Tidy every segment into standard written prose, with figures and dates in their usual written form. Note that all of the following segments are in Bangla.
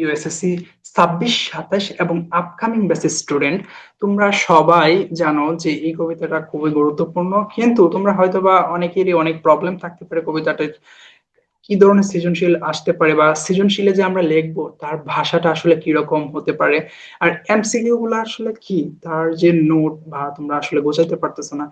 ইউএসএসসি 26, 27 এবং আপকামিং ব্যাচের স্টুডেন্ট, তোমরা সবাই জানো যে এই কবিতাটা খুবই গুরুত্বপূর্ণ, কিন্তু তোমরা হয়তোবা অনেকেরই অনেক প্রবলেম থাকতে পারে কবিতাটা কি ধরনের সৃজনশীল আসতে পারে, বা সৃজনশীলে যে আমরা লিখবো তার ভাষাটা আসলে কিরকম হতে পারে, আর এমসিকিউ গুলো আসলে কি, তার যে নোট বা তোমরা আসলে বোঝাতে পারতেছো না।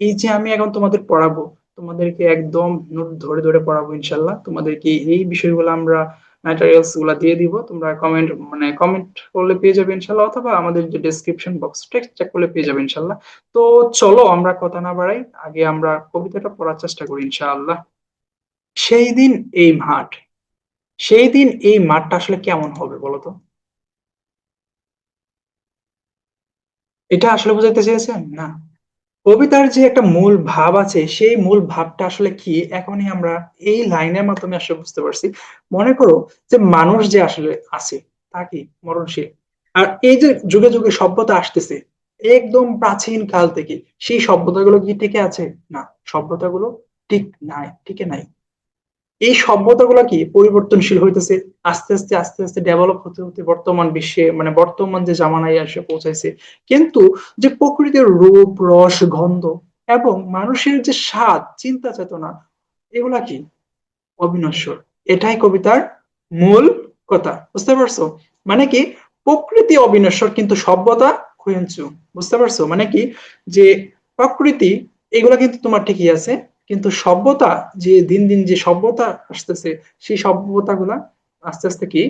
এই যে আমি এখন তোমাদের পড়াবো, তোমাদেরকে একদম নোট ধরে ধরে পড়াবো ইনশাল্লাহ। তোমাদেরকে এই বিষয়গুলো আমরা ম্যাটেরিয়ালস গুলা দিয়ে দিব, তোমরা কমেন্ট করলে পেয়ে যাবে ইনশাল্লাহ, অথবা আমাদের যে ডেসক্রিপশন বক্স টেক্সট চেক করলে পেয়ে যাবে ইনশাল্লাহ। তো চলো আমরা কথা না বাড়াই, আগে আমরা কবিতাটা পড়ার চেষ্টা করি ইনশাআল্লাহ। সেই দিন এই মাঠ, সেই দিন এই মাঠটা আসলে কেমন হবে বলো তো? এটা আসলে বোঝাতে চেয়েছেন না? কবিতার যে একটা মূল ভাব আছে, সেই মূল ভাবটা আসলে কি এখনই আমরা এই লাইনের মাধ্যমে আসলে বুঝতে পারছি। মনে করো যে মানুষ যে আসলে আছে তা কি মরণশীল। আর এই যে যুগে যুগে সভ্যতা আসতেছে একদম প্রাচীন কাল থেকে, সেই সভ্যতাগুলো কি টিকে আছে? না, সভ্যতাগুলো টিকে নাই। এই সভ্যতাগুলো কি পরিবর্তনশীল হইতেছে, আস্তে আস্তে আস্তে আস্তে ডেভেলপ হতে হতে বর্তমান বিশ্বে, মানে বর্তমান যে জামানায় এসে পৌঁছাইছে। কিন্তু যে প্রকৃতির রূপ রস গন্ধ এবং মানুষের যে স্বাদ চিন্তা চেতনা, এগুলা কি অবিনশ্বর। এটাই কবিতার মূল কথা, বুঝতে পারছো? মানে কি, প্রকৃতি অবিনশ্বর কিন্তু সভ্যতা ক্ষয়িষ্ণু। বুঝতে পারছো মানে কি, যে প্রকৃতি এগুলা কিন্তু তোমার ঠিকই আছে, কিন্তু সভ্যতা, যে দিন দিন যে সভ্যতা আসতেছে, সেই সভ্যতা গুলা আস্তে আস্তে কি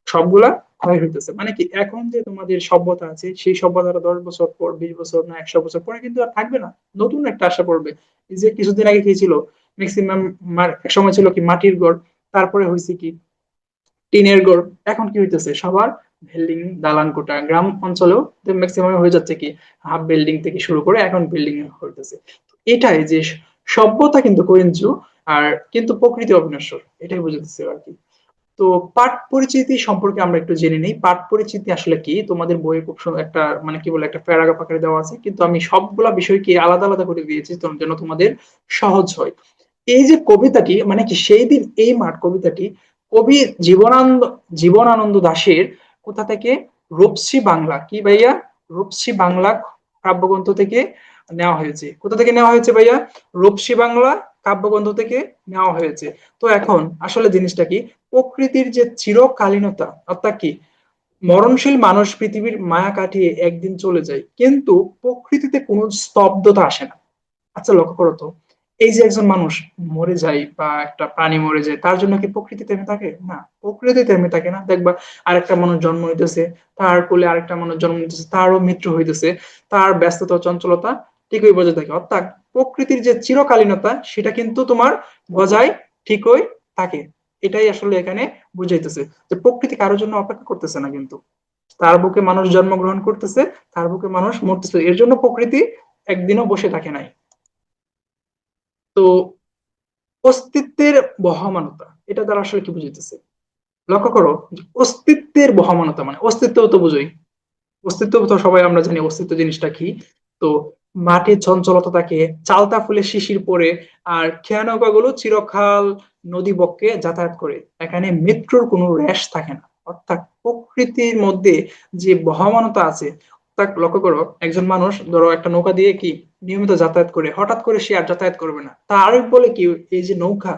সবগুলা ক্ষয় হইতেছে। মানে কি, এখন যে তোমাদের সভ্যতা আছে, সেই সভ্যতাটা 10 বছর পর, 20 বছর না 100 বছর পরে কিন্তু আর থাকবে না, নতুন একটা আশা পড়বে। এই যে কিছুদিন আগে কি ছিল, ম্যাক্সিমাম এক সময় ছিল কি মাটির ঘর, তারপরে হয়েছে কি টিনের ঘর, এখন কি হইতেছে সবার বিল্ডিং, দালান কোঠা। গ্রাম অঞ্চলেও ম্যাক্সিমাম হয়ে যাচ্ছে কি হাফ বিল্ডিং থেকে শুরু করে এখন বিল্ডিং হইতেছে। এটাই যে সভ্যতা কিন্তু করিঞ্চু, আর কিন্তু প্রকৃতি অবিনশ্বর, এটাই বুঝতেছে আর কি। তো পাঠ পরিচিতি সম্পর্কে আমরা একটু জেনে নিই। পাঠ পরিচিতি আসলে কি, তোমাদের বইয়ে খুব সুন্দর একটা মানে কি বলে একটা প্যারাগ্রাফ আকারে দেওয়া আছে, কিন্তু আমি সবগুলা বিষয়কে আলাদা আলাদা করে দিয়েছি যেন তোমাদের সহজ হয়। এই যে কবিতাটি মানে কি, সেই দিন এই মাঠ কবিতাটি কবি জীবনানন্দ জীবনানন্দ দাশের কোথা থেকে, রূপসী বাংলা কি ভাইয়া, রূপসী বাংলা কাব্যগ্রন্থ থেকে নেওয়া হয়েছে। কোথা থেকে নেওয়া হয়েছে ভাইয়া? রূপসী বাংলা কাব্যগ্রন্থ থেকে নেওয়া হয়েছে। তো এখন আসলে জিনিসটা কি, প্রকৃতির যে চিরকালীনতা, অর্থাৎ কি মরণশীল মানুষ পৃথিবীর মায়া কাটিয়ে একদিন চলে যায়, কিন্তু প্রকৃতিতে কোনো স্তব্ধতা আসে না। আচ্ছা লক্ষ্য করো তো, এই যে একজন মানুষ মরে যায় বা একটা প্রাণী মরে যায়, তার জন্য কি প্রকৃতি থেমে থাকে? না, প্রকৃতি থেমে থাকে না। দেখবা আরেকটা মানুষ জন্ম হইতেছে, তার কোলে আরেকটা মানুষ জন্ম নিতেছে, তারও মৃত্যু হইতেছে, তার ব্যস্ততা ও চঞ্চলতা ঠিকই বজায় থাকে। অর্থাৎ প্রকৃতির যে চিরকালীনতা সেটা কিন্তু তোমার বজায় ঠিকই থাকে। এটাই আসলে এখানে বুঝাইতেছে যে প্রকৃতি কারোর জন্য অপেক্ষা করতেছে না, কিন্তু তার বুকে মানুষ জন্মগ্রহণ করতেছে, তার বুকে মানুষ মরতেছে, এর জন্য প্রকৃতি একদিনও বসে থাকে নাই। তো অস্তিত্বের বহমানতা, এটা দ্বারা আসলে কি বুঝাইতেছে? লক্ষ্য করো যে অস্তিত্বের বহমানতা মানে অস্তিত্ব তো বুঝোই, অস্তিত্ব তো সবাই আমরা জানি অস্তিত্ব জিনিসটা কি। তো মাটির চঞ্চলতা থাকে, চালতা ফুলে শিশির পড়ে, আর খেয়া নৌকা গুলো চিরকাল নদী বক্ষে যাতায়াত করে, এখানে মৃত্যুর কোনো রেশ থাকে না। অর্থাৎ প্রকৃতির মধ্যে যে বহমানতা আছে, তা লক্ষ্য করো, একজন মানুষ ধরো একটা নৌকা দিয়ে কি নিয়মিত যাতায়াত করে, হঠাৎ করে সে আর যাতায়াত করবে না, তার বলে কি এই যে নৌকা,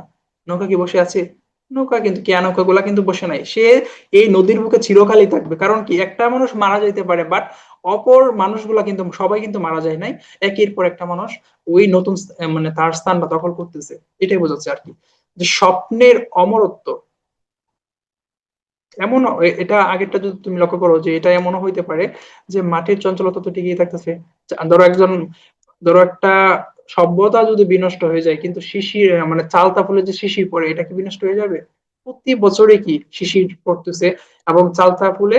নৌকা কি বসে আছে? নৌকা কিন্তু কেয়া নৌকা গুলা কিন্তু বসে নাই, সে এই নদীর বুকে চিরকালই থাকবে। কারণ কি, একটা মানুষ মারা যাইতে পারে, বাট অপর মানুষগুলা কিন্তু সবাই কিন্তু মারা যায় নাই, একের পর একটা মানুষ ওই নতুন মানে তার স্থানটা দখল করতেছে। এটাই বোঝাচ্ছে আর কি, যে স্বপ্নের অমরত্ব। এমন এটা আগেরটা যদি তুমি লক্ষ্য করো, যে এটা এমনও হইতে পারে যে মাটির চঞ্চলতা তো টিকেই থাকতেছে। ধরো ধরো একটা সভ্যতা যদি বিনষ্ট হয়ে যায়, কিন্তু শিশির মানে চালতা ফুলে যে শিশির পড়ে, এটা কি বিনষ্ট হয়ে যাবে? প্রতি বছরে কি শিশির পড়তেছে, এবং চালতা ফুল,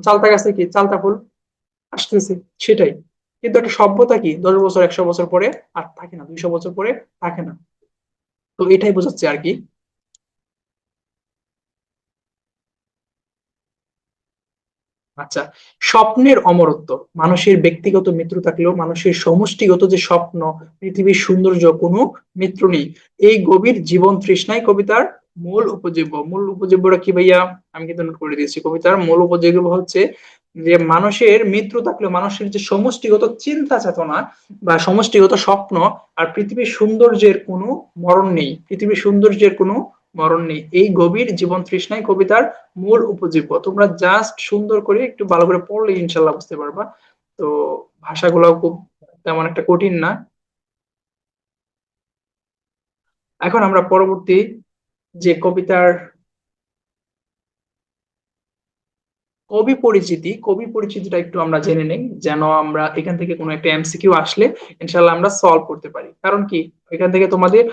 চালতা গাছে কি চালতা ফুল আসতেছে, সেটাই। কিন্তু একটা সভ্যতা কি 10 বছর 100 বছর পরে আর থাকে না, 200 বছর পরে থাকে না। তো এটাই বোঝাচ্ছে আর কি। আচ্ছা, স্বপ্নের অমরত্ব, মানুষের ব্যক্তিগত মৃত্যু থাকলেও মানুষের সমষ্টিগত যে স্বপ্ন, পৃথিবীর সৌন্দর্য কোনো মৃত্যু নেই। এই গভীর জীবন তৃষ্ণাই কবিতার মূল উপজীব্যটা কি ভাইয়া? আমি কিন্তু নোট করে দিয়েছি। কবিতার মূল উপজীব্য হচ্ছে যে মানুষের মৃত্যু থাকলে মানুষের যে সমষ্টিগত চিন্তা চেতনা বা সমষ্টিগত স্বপ্ন, আর পৃথিবীর সৌন্দর্যের কোনো মরণ নেই, পৃথিবীর সৌন্দর্যের কোনো মরণ নেই, এই গভীর জীবন তৃষ্ণাই কবিতার মূল উপজীব্য। তোমরা জাস্ট সুন্দর করে একটু ভালো করে পড়লে ইনশাল্লাহ বুঝতে পারবা। তো ভাষাগুলো খুব তেমন একটা কঠিন না। এখন আমরা পরবর্তী যে কবিতার কবি পরিচিতিটা একটু আমরা জেনে নেই, যেন আমরা এখান থেকে কোনো একটা এমসিকিউ আসলে ইনশাল্লাহ আমরা সলভ করতে পারি। কারণ কি, এখান থেকে তোমাদের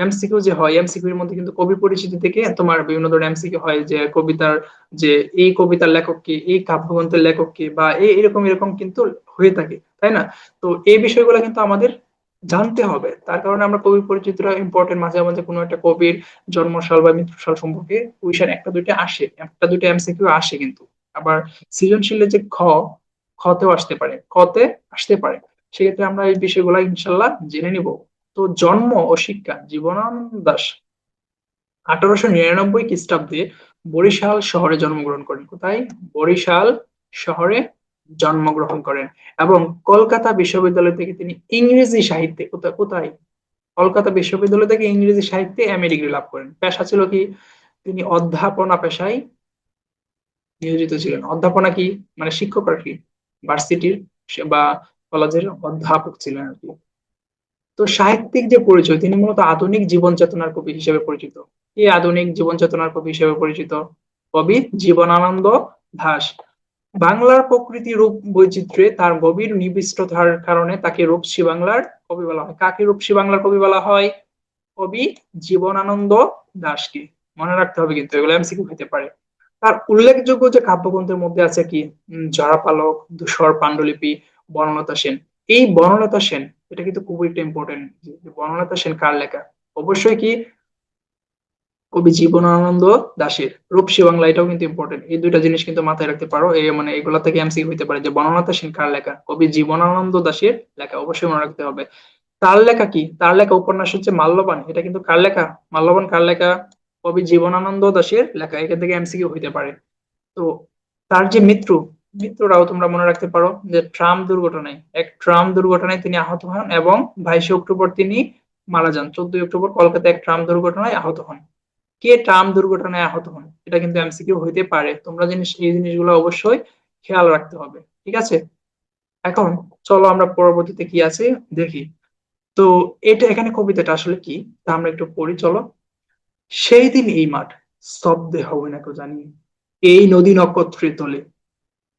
এমসিকিউ যে হয়, এমসিকিউ এর মধ্যে কিন্তু কবি পরিচিতি থেকে তোমার বিভিন্ন ধরনের এমসিকিউ হয়, যে কবিতার যে এই কবিতার লেখক কে, এই কাব্যগ্রন্থের লেখক কে, বা এরকম এরকম কিন্তু হয়ে থাকে, তাই না? তো এই বিষয়গুলো কিন্তু আমাদের জানতে হবে। তার কারণে আমরা কবি পরিচিতিটা ইম্পর্টেন্ট। মাঝে মাঝে কোনো একটা কবির জন্মসাল বা মৃত্যুসাল সম্পর্কে কুইশন একটা দুইটা আসে, একটা দুইটা এমসিকিউ আসে কিন্তু। আবার সৃজনশীলের যে খতেও আসতে পারে, খতে আসতে পারে। সেক্ষেত্রে আমরা এই বিষয়গুলো ইনশাল্লাহ জেনে নিব। তো জন্ম ও শিক্ষা: জীবনানন্দ দাশ 1899 খ্রিস্টাব্দে বরিশাল শহরে জন্মগ্রহণ করেন। কোথায়? বরিশাল শহরে জন্মগ্রহণ করেন। এবং কলকাতা বিশ্ববিদ্যালয় থেকে তিনি ইংরেজি সাহিত্যে, কোথায় কোথায়, কলকাতা বিশ্ববিদ্যালয় থেকে ইংরেজি সাহিত্যে এমএ ডিগ্রি লাভ করেন। পেশা ছিল কি? তিনি অধ্যাপনা পেশায় নিয়োজিত ছিলেন। অধ্যাপনা কি মানে শিক্ষক আর কি, ভার্সিটির বা কলেজের অধ্যাপক ছিলেন আর কি। তো সাহিত্যিক যে পরিচয়, তিনি মূলত আধুনিক জীবন চেতনার কবি হিসেবে পরিচিত। এই আধুনিক জীবন চেতনার কবি হিসেবে পরিচিত কবি জীবনানন্দ দাশ। বাংলার প্রকৃতি রূপ বৈচিত্র্যে তার গভীর নিবিষ্টতার কারণে তাকে রূপসী বাংলার কবি বলা হয়। কাকে রূপসী বাংলার কবি বলা হয়? কবি জীবনানন্দ দাশকে। মনে রাখতে হবে কিন্তু, এগুলো এমসিকিউ হতে পারে। তার উল্লেখযোগ্য যে কাব্যগ্রন্থের মধ্যে আছে কি? জরাপালক, ধূসর পাণ্ডুলিপি, বনলতা সেন। এই বনলতা সেন, এটা কিন্তু খুবই একটা ইম্পর্টেন্ট। বনলতা সেন কার লেখা? অবশ্যই কি কবি জীবনানন্দ দাশের। রূপসী বাংলা, এটাও কিন্তু ইম্পর্টেন্ট। এই দুইটা জিনিস কিন্তু মাথায় রাখতে পারো, এই মানে এগুলা থেকে এমসিকিউ হইতে পারে যে বনলতা সেন কার লেখা? কবি জীবনানন্দ দাশের লেখা, অবশ্যই মনে রাখতে হবে। তার লেখা কি? তার লেখা উপন্যাস হচ্ছে মাল্যবান। এটা কিন্তু কার লেখা? মাল্যবান কার লেখা? কবি জীবনানন্দ দাশের লেখা। এখান থেকে এমসিকিউ হইতে পারে। তো তার যে মৃত্যুরাও তোমরা মনে রাখতে পারো, যে ট্রাম দুর্ঘটনায়, এক ট্রাম দুর্ঘটনায় তিনি আহত হন এবং 22শে অক্টোবর তিনি মারা যান। 14ই অক্টোবর কলকাতায় এক ট্রাম দুর্ঘটনায় আহত হন। কে ট্রাম দুর্ঘটনায় আহত হন? এটা কিন্তু এমসিকিউ হইতে পারে। তোমরা এই জিনিসগুলো অবশ্যই খেয়াল রাখতে হবে। ঠিক আছে? এখন চলো আমরা পরবর্তীতে কি আছে দেখি। তো এটা, এখানে কবিতাটা আসলে কি তা আমরা একটু পড়ি, চলো। সেই দিন এই মাঠ স্তব্ধে হবে না কেউ জানি, এই নদী নক্ষত্রে তোলে,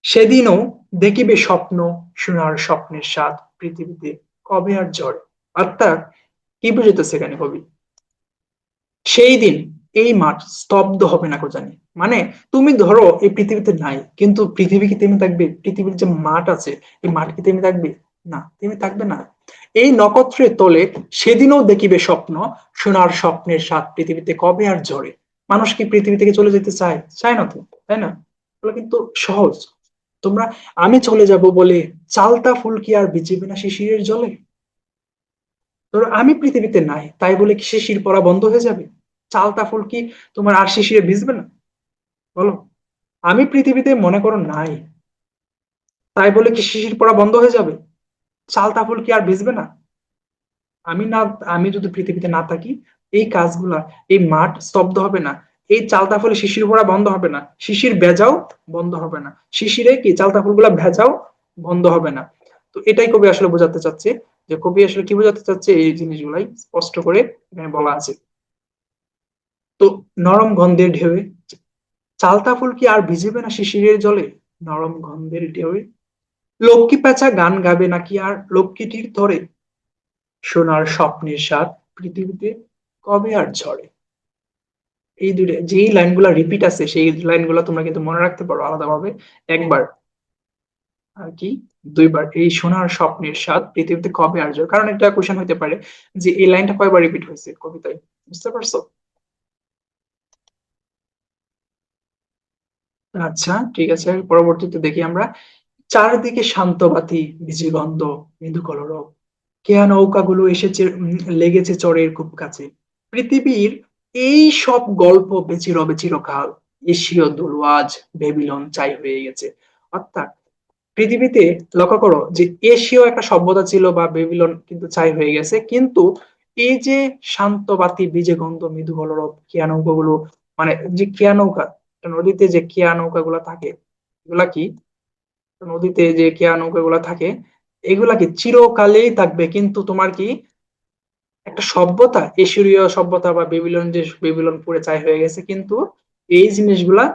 সেদিনও দেখিবে স্বপ্ন, সোনার স্বপ্নের স্বাদ পৃথিবীতে কবে আর ঝরে। অর্থাৎ কি বুঝাইতেছে এখানে কবি? সেই দিন এই মাঠ স্তব্ধ হবে না কো জানি, মানে তুমি ধরো এই পৃথিবীতে নাই, কিন্তু পৃথিবী কি থেমে থাকবে? পৃথিবীর যে মাঠ আছে, এই মাঠ কি থেমে থাকবে? না, থেমে থাকবে না। এই নক্ষত্রের তলে সেদিনও দেখিবে স্বপ্ন, সোনার স্বপ্নের স্বাদ পৃথিবীতে কবে আর ঝরে। মানুষ কি পৃথিবী থেকে চলে যেতে চায়? চায় না তো, তাই না? এগুলো কিন্তু সহজ। তোমরা, আমি চলে যাব বলে চালতা ফুল কি আর ভিজিবে না শিশিরের জলে? ধরো আমি পৃথিবীতে নাই, তাই বলে কি শিশির পড়া বন্ধ হয়ে যাবে? চালতা ফুল কি তোমার আর শিশিরে ভিজবে না? বলো। আমি পৃথিবীতে মনে করো নাই, তাই বলে কি শিশির পড়া বন্ধ হয়ে যাবে? চালতা ফুল কি আর ভিজবে না? আমি না, আমি যদি পৃথিবীতে না থাকি, এই কাজগুলা, এই মাঠ স্তব্ধ হবে না, এই চালতা ফুলে শিশির পড়া বন্ধ হবে না, শিশির ভেজাও বন্ধ হবে না, শিশিরে কি চালতা ফুলগুলা ভেজাও বন্ধ হবে না। তো এটাই কবি আসলে বোঝাতে চাচ্ছে। যে কবি আসলে কি বোঝাতে চাচ্ছে, এই জিনিসগুলাই স্পষ্ট করে এখানে বলা আছে। তো নরম গন্ধের ঢেউয়ে চালতা ফুল কি আর ভিজিবে না শিশিরের জলে? নরম গন্ধের ঢেউয়ে লক্ষ্মী পেঁচা গান গাবে নাকি আর লক্ষ্মীটির তরে? সোনার স্বপ্নের স্বাদ পৃথিবীতে কবে আর ঝরে। এই দুটো যেই লাইনগুলো রিপিট আছে, সেই লাইনগুলো তোমরা কিন্তু মনে রাখতে পারো আলাদাভাবে। একবার আর কি, দুইবার, এই সোনার স্বপ্নের স্বাদ পৃথিবীতে কবে আর ঝরে। কারণ একটা কোশ্চেন হতে পারে যে এই লাইনটা কয়বার রিপিট হয়েছে কবিতায়। বুঝতে পারছো? আচ্ছা, ঠিক আছে, পরবর্তীতে দেখি আমরা। চারদিকে শান্ত বাতি, ভিজে গন্ধ, মৃদু কলরব, কেয়া নৌকাগুলো এসেছে, লেগেছে চরের খুব কাছে। পৃথিবীর এই সব গল্প বেঁচে রবে চিরকাল, এশীয় দুর্ওয়াজ বেবিলন চাই হয়ে গেছে। অর্থাৎ পৃথিবীতে লক্ষ্য করো যে এশীয় একটা সভ্যতা ছিল বা বেবিলন কিন্তু ছাই হয়ে গেছে, কিন্তু এই যে শান্ত বাতি বীজে গন্ধ মৃদু কলরব কেয়া নৌকাগুলো, মানে যে কেয়া নৌকা, নদীতে যে কেয়া নৌকা গুলা থাকে, এগুলা কি, নদীতে যে কেয়া নৌকা গুলা থাকে, এগুলা কি চিরকালেই থাকবে। কিন্তু তোমার কি একটা সভ্যতা, এশীয় সভ্যতা বা বেবিলন, যে বেবিলন পুড়ে ছাই হয়ে গেছে, কিন্তু এই জিনিসগুলা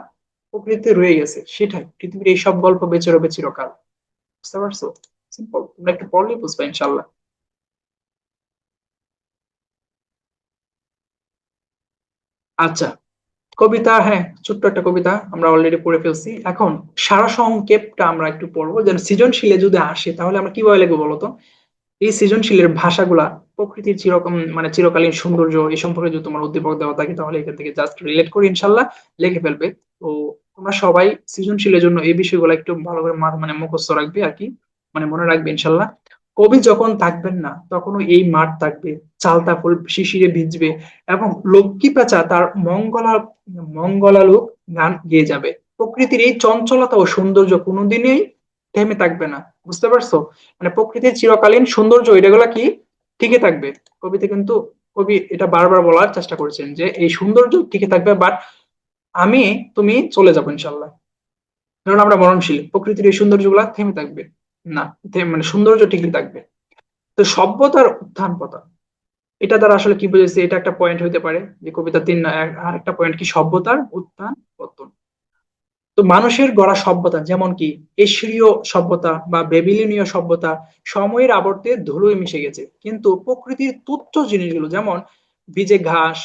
প্রকৃতিতে রয়ে গেছে। সেটাই পৃথিবীর এই সব গল্প বেঁচে রবে চিরকাল। বুঝতে পারছো? সিম্পল, তোমরা একটু পড়লেই বুঝবা ইনশাল্লাহ। আচ্ছা, কবিতা, হ্যাঁ, ছোট্ট একটা কবিতা আমরা অলরেডি পড়ে ফেলছি। এখন সারা সংক্ষেপটা আমরা একটু পড়বো, যেন সৃজনশীলে যদি আসে তাহলে আমরা কিভাবে লিখবো বলতো। এই সৃজনশীলের ভাষাগুলা প্রকৃতির চিরকম মানে চিরকালীন সৌন্দর্য এই সম্পর্কে যদি তোমার উদ্দীপক দেওয়া থাকে তাহলে এখান থেকে জাস্ট রিলেট করে ইনশাল্লাহ লিখে ফেলবে। তো তোমরা সবাই সৃজনশীলের জন্য এই বিষয়গুলো একটু ভালো করে মানে মুখস্থ রাখবে আর কি, মানে মনে রাখবে ইনশাল্লাহ। কবি যখন থাকবেন না তখনও এই মাঠ থাকবে, চালতা ফুল শিশিরে ভিজবে, এবং লক্ষ্মী পেঁচা তার মঙ্গলালোক গান গেয়ে যাবে। প্রকৃতির এই চঞ্চলতা ও সৌন্দর্য কোনোদিনই থেমে থাকবে না। বুঝতে পারছো? মানে প্রকৃতির চিরকালীন সৌন্দর্য এটাগুলা কি টিকে থাকবে। কবিতে কিন্তু কবি এটা বারবার বলার চেষ্টা করেছেন যে এই সৌন্দর্য টিকে থাকবে, বাট আমি তুমি চলে যাবো ইনশাল্লাহ। কারণ আমরা মরণশীল, প্রকৃতির এই সৌন্দর্য গুলা থেমে থাকবে না, মানে সৌন্দর্য টিকে থাকবে। তো সভ্যতার উত্থান পতন, এটা দ্বারা আসলে কি বুঝেছে, এটা একটা পয়েন্ট হইতে পারে যে কবিতা তিন, আর একটা পয়েন্ট কি সভ্যতার উত্থান পতন। তো মানুষের গড়া সভ্যতা যেমন কি এশীয় সভ্যতা বা বেবিলনীয় সভ্যতা সময়ের আবর্তে ধুলোয় মিশে গেছে, কিন্তু প্রকৃতির তুচ্ছ জিনিসগুলো যেমন ভিজে ঘাস,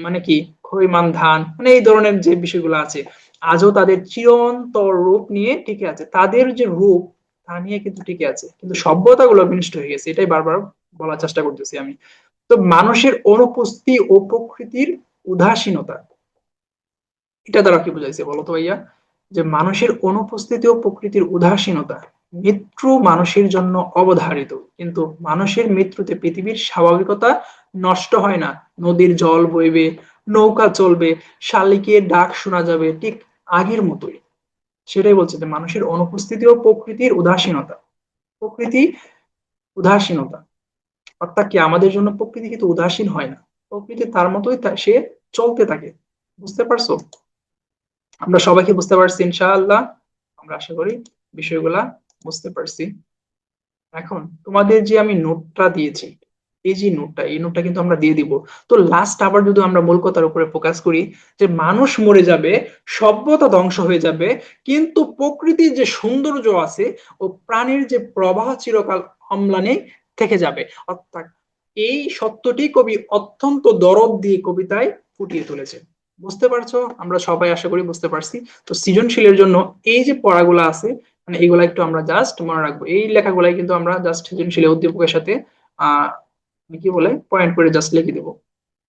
মানে কি খইমান ধান, মানে এই ধরনের যে বিষয়গুলো আছে আজও তাদের চিরন্তর রূপ নিয়ে টিকে আছে। তাদের যে রূপ তা নিয়ে কিন্তু টিকে আছে, কিন্তু সভ্যতাগুলো বিনষ্ট হয়ে গেছে, এটাই বারবার বলার চেষ্টা করতেছি আমি। তো মানুষের অনুপস্থিতি ও প্রকৃতির উদাসীনতা, এটা দ্বারা কি বুঝাইছে বলতো ভাইয়া? যে মানুষের অনুপস্থিতি ও প্রকৃতির উদাসীনতা, মৃত্যু মানুষের জন্য অবধারিত, কিন্তু মানুষের মৃত্যুতে পৃথিবীর স্বাভাবিকতা নষ্ট হয় না। নদীর জল বইবে, নৌকা চলবে, শালিকের ডাক শোনা যাবে ঠিক আগের মতোই। সেটাই বলছে যে মানুষের অনুপস্থিতি ও প্রকৃতির উদাসীনতা, প্রকৃতি উদাসীনতা, অর্থাৎ কি আমাদের জন্য প্রকৃতি কিন্তু উদাসীন হয় না, প্রকৃতি তার মতোই সে চলতে থাকে। বুঝতে পারছো? আমরা সবাইকে বুঝতে পারছি ইনশাআল্লাহ। আমরা আশা করি বিষয়গুলা বুঝতে পারছি। এখন তোমাদের যে আমি নোটটা দিয়েছি, এই যে নোটটা, এই নোটটা কিন্তু আমরা দিয়ে দিব। তো লাস্ট আবার যদি আমরা মূল কথার উপরে ফোকাস করি যে মানুষ মরে যাবে, সভ্যতা ধ্বংস হয়ে যাবে, কিন্তু প্রকৃতির যে সৌন্দর্য আছে ও প্রাণীর যে প্রবাহ চিরকাল অম্লানে থেকে যাবে। অর্থাৎ এই সত্যটি কবি অত্যন্ত দরদ দিয়ে কবিতায় ফুটিয়ে তুলেছে। বুঝতে পারছো? আমরা সবাই আশা করি বুঝতে পারছি। তো সৃজনশীলের জন্য এই যে পড়াগুলো আছে, মানে এগুলা একটু আমরা জাস্ট মনে রাখবো, এই লেখাগুলাই কিন্তু আমরা জাস্ট সৃজনশীল উদ্দীপকের সাথে আহ কি বলে পয়েন্ট করে জাস্ট লিখে দেবো,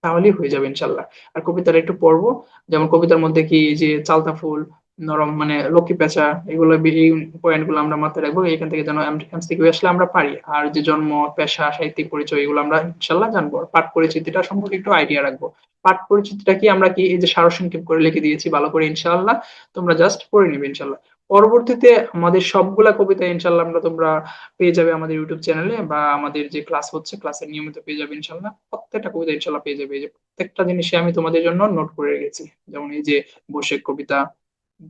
তাহলেই হয়ে যাবে ইনশাল্লাহ। আর কবিতাটা একটু পড়বো, যেমন কবিতার মধ্যে কি এই যে চালতা ফুল, নরম মানে লক্ষ্মী পেঁচা, এগুলো এই পয়েন্ট গুলো আমরা মাথায় রাখবো, এখান থেকে যেন এমসিকিউ আসলে আমরা পারি। আর যে জন্ম, পেশা, সাহিত্যিক পরিচয়, এগুলো আমরা ইনশাল্লাহ জানবো। আর পাঠ পরিচিতিটা সম্পর্কে একটু আইডিয়া রাখবো। পাঠ পরিচিতিটা কি আমরা কি এই যে সারসংক্ষেপ করে লিখে দিয়েছি ভালো করে ইনশাল্লাহ, তোমরা জাস্ট পড়ে নিবে ইনশাল্লাহ। পরবর্তীতে আমাদের সবগুলা কবিতা ইনশাল্লাহ আমরা তোমরা পেয়ে যাবে আমাদের ইউটিউব চ্যানেলে, বা আমাদের যে ক্লাস হচ্ছে ক্লাসের নিয়মিত পেয়ে যাবে ইনশাল্লাহ। প্রত্যেকটা কবিতা ইনশাল্লাহ পেয়ে যাবে। এই যে প্রত্যেকটা জিনিসই আমি তোমাদের জন্য নোট করে রেখেছি, যেমন এই যে বসে কবিতা,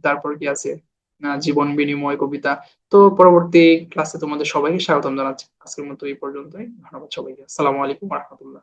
তারপর কি আছে জীবন বিনিময় কবিতা। তো পরবর্তী ক্লাসে তোমাদের সবাইকে স্বাগতম জানাচ্ছি। আজকের মতো এই পর্যন্তই। ধন্যবাদ সবাইকে। আসসালামু আলাইকুম রহমতুল্লাহ।